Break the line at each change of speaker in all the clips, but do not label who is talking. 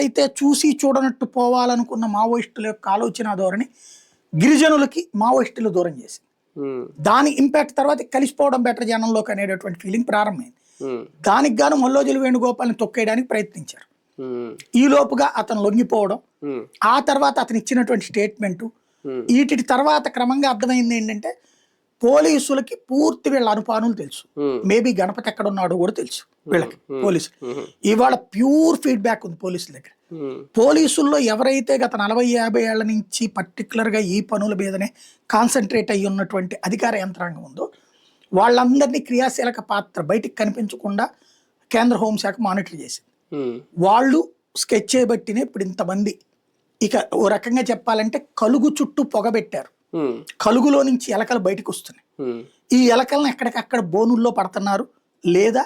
అయితే చూసి చూడనట్టు పోవాలనుకున్న మావోయిస్టుల యొక్క ఆలోచన ధోరణి గిరిజనులకి మావోయిస్టులు దూరం చేసింది. దాని ఇంపాక్ట్ తర్వాత కలిసిపోవడం బెటర్ జనంలోకి అనేటటువంటి ఫీలింగ్ ప్రారంభమైంది. దానికి గాను మల్లోజుల వేణుగోపాల్ని తొక్కేయడానికి ప్రయత్నించారు. ఈ లోపుగా అతను లొంగిపోవడం, ఆ తర్వాత అతను ఇచ్చినటువంటి స్టేట్మెంటు, వీటి తర్వాత క్రమంగా అర్థమైంది ఏంటంటే పోలీసులకి పూర్తి వీళ్ళ అనుపానులు తెలుసు. మేబీ గణపతి ఎక్కడ ఉన్నాడో కూడా తెలుసు వీళ్ళకి పోలీసులు. ఇవాళ ప్యూర్ ఫీడ్బ్యాక్ ఉంది పోలీసుల దగ్గర. పోలీసుల్లో ఎవరైతే గత 40-50 ఏళ్ల నుంచి పర్టికులర్గా ఈ పనుల మీదనే కాన్సన్ట్రేట్ అయ్యి ఉన్నటువంటి అధికార యంత్రాంగం ఉందో వాళ్ళందరినీ క్రియాశీలక పాత్ర బయటికి కనిపించకుండా కేంద్ర హోంశాఖ మానిటర్ చేసింది. వాళ్ళు స్కెచ్ చేయబట్టినే ఇప్పుడు ఇంతమంది. ఇక ఓ రకంగా చెప్పాలంటే కలుగు చుట్టూ పొగబెట్టారు. కలుగులో నుంచి ఎలకలు బయటకు వస్తున్నాయి. ఈ ఎలకలను ఎక్కడికక్కడ బోనుల్లో పడుతున్నారు లేదా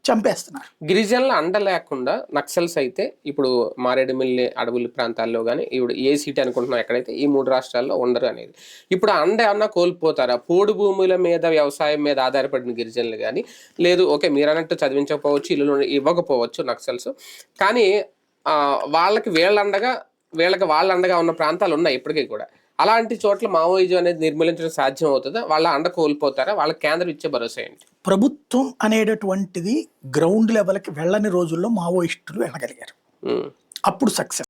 చంపేస్తున్నారు.
గిరిజనుల అండ లేకుండా నక్సల్స్ అయితే ఇప్పుడు మారేడుమిల్లి అడవుల ప్రాంతాల్లో కానీ ఇప్పుడు ఏ సీట్ అనుకుంటున్నాం ఎక్కడైతే ఈ 3 రాష్ట్రాల్లో ఉండరు అనేది. ఇప్పుడు అండ ఏమన్నా కోల్పోతారా? పోడు భూముల మీద వ్యవసాయం మీద ఆధారపడిన గిరిజనులు కానీ లేదు, ఓకే మీరు అన్నట్టు చదివించకపోవచ్చు, ఇల్లు ఇవ్వకపోవచ్చు నక్సల్స్, కానీ వాళ్ళకి వాళ్ళ అండగా ఉన్న ప్రాంతాలు ఉన్నాయి ఇప్పటికీ కూడా. అలాంటి చోట్ల మావోయిజం అనేది నిర్మూలించడం సాధ్యం అవుతుందా? వాళ్ళ అండ కోల్పోతారా? వాళ్ళకి కేంద్రం ఇచ్చే భరోసా ఏంటి?
ప్రభుత్వం అనేటటువంటిది గ్రౌండ్ లెవెల్కి వెళ్ళని రోజుల్లో మావోయిస్టులు వెళ్ళగలిగారు. అప్పుడు సక్సెస్.